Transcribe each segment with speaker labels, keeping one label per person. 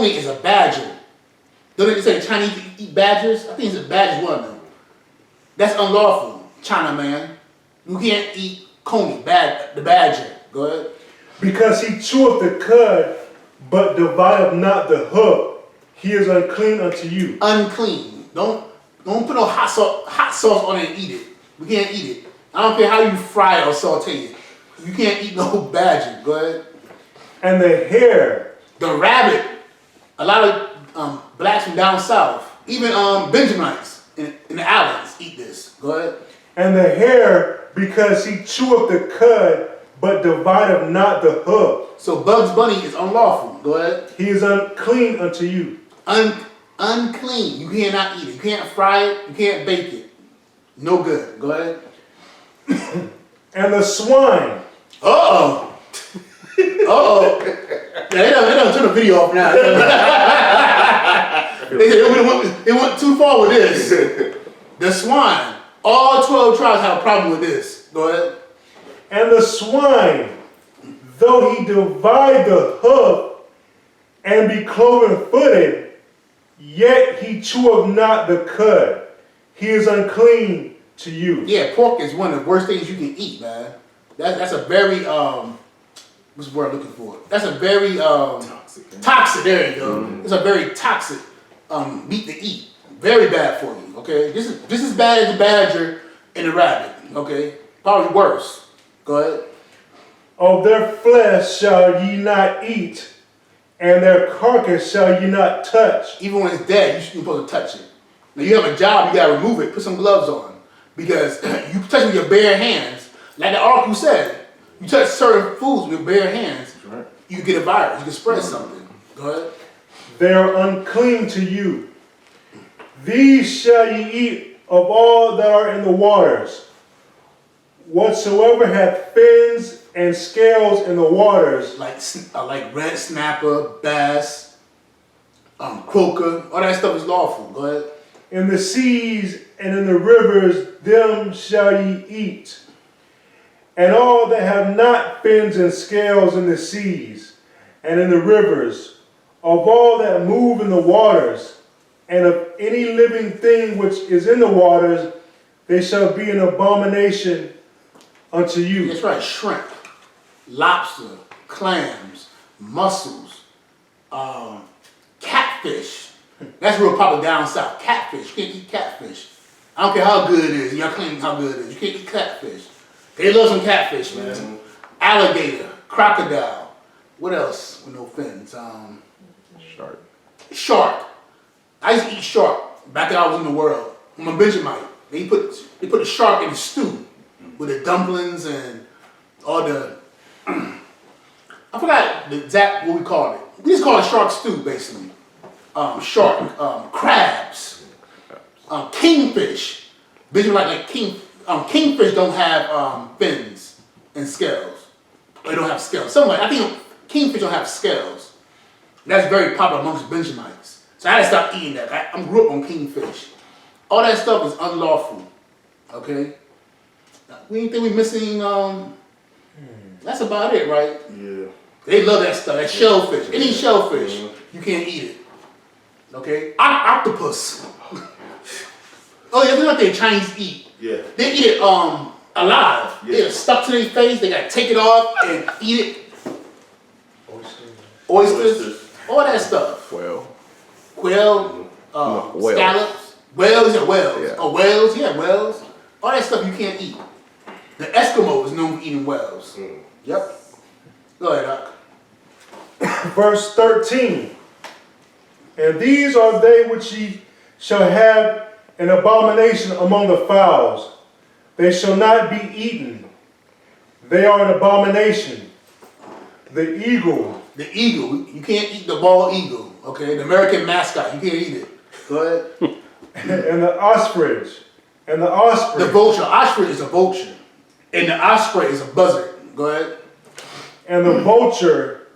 Speaker 1: is a badger. Don't they say Chinese eat badgers? I think it's a badger one of them. That's unlawful, China man. You can't eat coney, the badger. Go ahead.
Speaker 2: Because he cheweth the cud, but divideth not the hoof, he is unclean unto you.
Speaker 1: Unclean. Don't put no hot sauce on it and eat it. We can't eat it. I don't care how you fry it or saute it. You can't eat no badger. Go ahead.
Speaker 2: And the hare.
Speaker 1: The rabbit. A lot of blacks from down south, even Benjamites in the islands eat this. Go ahead.
Speaker 2: And the hare, because he cheweth the cud, but divideth not the hoof.
Speaker 1: So Bugs Bunny is unlawful. Go ahead.
Speaker 2: He is unclean unto you.
Speaker 1: Unclean. You cannot eat it. You can't fry it. You can't bake it. No good. Go ahead.
Speaker 2: And the swine.
Speaker 1: Uh-oh. Uh-oh. Yeah, they done turn the video off now. They said it went too far with this. The swine. All 12 tribes have a problem with this. Go ahead.
Speaker 2: And the swine, though he divide the hoof and be cloven-footed, yet he cheweth not the cud. He is unclean to you.
Speaker 1: Yeah, pork is one of the worst things you can eat, man. That's a very what's the word I'm looking for? That's a very toxic. There you go. It's a very toxic meat to eat. Very bad for you. Okay, this is as bad as the badger and the rabbit. Okay, probably worse. Go ahead.
Speaker 2: Of their flesh shall ye not eat, and their carcass shall ye not touch.
Speaker 1: Even when it's dead, you're supposed to touch it. Now you have a job, you gotta remove it, put some gloves on. Because you touch it with your bare hands, like the article said, you touch certain foods with your bare hands, you get a virus, you can spread something. Go ahead.
Speaker 2: They are unclean to you. These shall ye eat of all that are in the waters. Whatsoever hath fins and scales in the waters,
Speaker 1: like red snapper, bass, croaker, all that stuff is lawful. Go ahead.
Speaker 2: in the seas and in the rivers, them shall ye eat. And all that have not fins and scales in the seas and in the rivers, of all that move in the waters, and of any living thing which is in the waters, they shall be an abomination unto you.
Speaker 1: That's right, shrimp, lobster, clams, mussels, catfish. That's real popular down south. Catfish, you can't eat catfish. I don't care how good it is, y'all claim how good it is. You can't eat catfish. They love some catfish, man. Mm-hmm. Alligator, crocodile. What else with no fins?
Speaker 3: Shark.
Speaker 1: Shark. I used to eat shark back when I was in the world. I'm a Benjamite. They put the shark in the stew with the dumplings and all the I forgot the exact what we called it. We just call it shark stew basically. Shark, crabs, kingfish. Basically like kingfish don't have fins and scales. They don't have scales. I think kingfish don't have scales. That's very popular amongst Benjamites. So I had to stop eating that. I grew up on kingfish. All that stuff is unlawful. Okay? We ain't think we missing, that's about it, right?
Speaker 3: Yeah.
Speaker 1: They love that stuff, that shellfish. Any shellfish, you can't eat it. Okay? Octopus. Oh yeah, that's what they Chinese eat.
Speaker 3: Yeah.
Speaker 1: They eat it alive.
Speaker 3: Yeah.
Speaker 1: They're stuck to their face, they gotta take it off and eat it. Oysters. All that stuff. Quail, scallops, whales.
Speaker 3: Yeah.
Speaker 1: Oh, whales, yeah, whales. All that stuff you can't eat. The Eskimo is known for eating whales. Mm. Yep. Go ahead, Doc.
Speaker 2: Verse 13. And these are they which ye shall have an abomination among the fowls. They shall not be eaten. They are an abomination. The eagle.
Speaker 1: The eagle. You can't eat the bald eagle. Okay, the American mascot. You can't eat it. Go ahead.
Speaker 2: And the ostrich. And the osprey.
Speaker 1: The vulture. Ostrich is a vulture. And the osprey is a buzzard. Go ahead.
Speaker 2: And the vulture.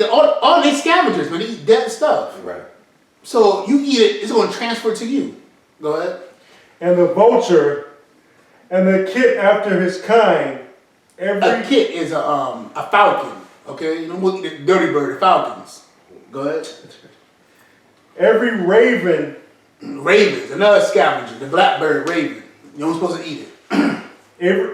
Speaker 1: All these scavengers, man, they eat dead stuff.
Speaker 3: Right.
Speaker 1: So you eat it, it's going to transfer to you. Go ahead.
Speaker 2: And the vulture. And the kit after his kind.
Speaker 1: A kit is a falcon. Okay, you know what? The dirty bird, the falcons. Go ahead.
Speaker 2: Every raven,
Speaker 1: Ravens, another scavenger, the blackbird raven. You're not supposed to eat it.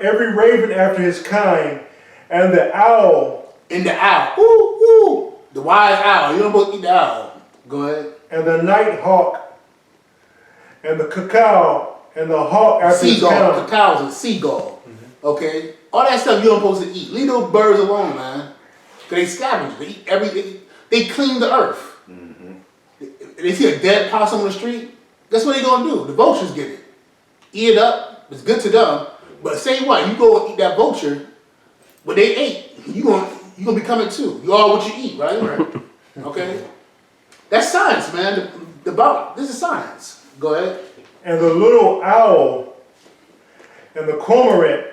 Speaker 2: every raven after his kind, and the owl,
Speaker 1: And the owl, woo, woo, the wise owl. You're not supposed to eat the owl. Go ahead.
Speaker 2: and the night hawk, and the cacao, and the hawk after his
Speaker 1: Seagull,
Speaker 2: kind.
Speaker 1: cacao is a seagull. Okay? All that stuff you're not supposed to eat. Leave those birds alone, man. Because they scavenge. They eat everything. They clean the earth. They see a dead possum on the street, guess what they gonna do? The vultures get it. Eat it up, it's good to them. But say what, you go and eat that vulture, what they ate, you gonna be coming too. You are what you eat, right? Okay? That's science, man. This is science. Go ahead.
Speaker 2: And the little owl, and the cormorant,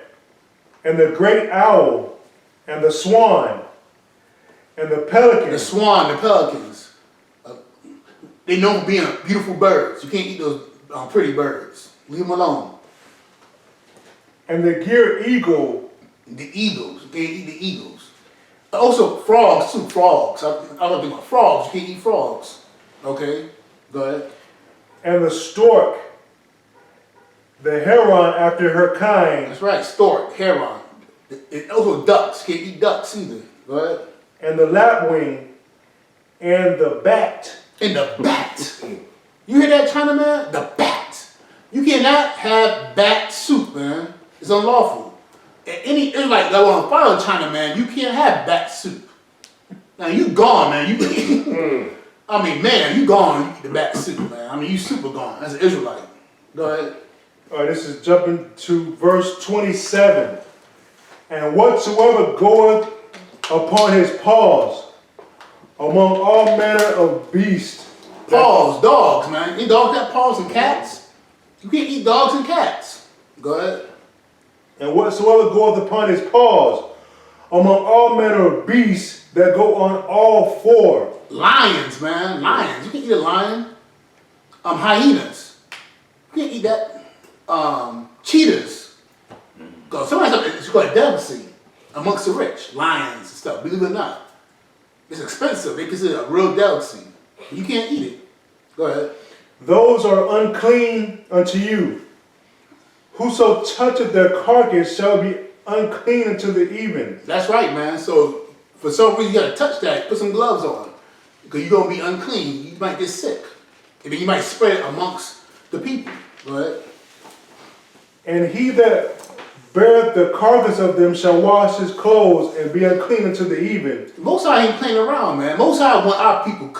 Speaker 2: and the great owl, and the swan, and the pelican.
Speaker 1: The swan, the pelicans, they know for being beautiful birds. You can't eat those pretty birds. Leave them alone.
Speaker 2: And the gear eagle,
Speaker 1: The eagles, you can't eat the eagles. Also frogs too, frogs. I don't think about frogs, you can't eat frogs. Okay, go ahead.
Speaker 2: and the stork, the heron after her kind,
Speaker 1: That's right, stork, heron. And also ducks, you can't eat ducks either. Go ahead.
Speaker 2: and the lapwing, and the bat.
Speaker 1: And the bat. You hear that, Chinaman? The bat. You cannot have bat soup, man. It's unlawful. And any Israelite that want to follow Chinaman, you can't have bat soup. Now you gone, man. I mean, man, you gone. You eat the bat soup, man. I mean, you super gone. That's an Israelite. Go ahead.
Speaker 2: All right, this is jumping to verse 27. And whatsoever goeth upon his paws, among all manner of beasts.
Speaker 1: Paws, dogs, man. Any dogs got paws and cats? You can't eat dogs and cats. Go ahead.
Speaker 2: And whatsoever goeth upon his paws, among all manner of beasts that go on all four.
Speaker 1: Lions, man. Lions. You can eat a lion. Hyenas. You can't eat that. Cheetahs. Because sometimes it's called a delicacy amongst the rich. Lions and stuff. Believe it or not. It's expensive. They consider it a real delicacy. You can't eat it. Go ahead.
Speaker 2: Those are unclean unto you. Whoso toucheth their carcass shall be unclean until the even.
Speaker 1: That's right, man. So for some reason you gotta touch that. Put some gloves on. Because you're gonna be unclean. You might get sick. And then you might spread it amongst the people. Go ahead.
Speaker 2: And he that beareth the carcass of them shall wash his clothes and be unclean until the even.
Speaker 1: Most High ain't playing around, man. Most High want our people clean.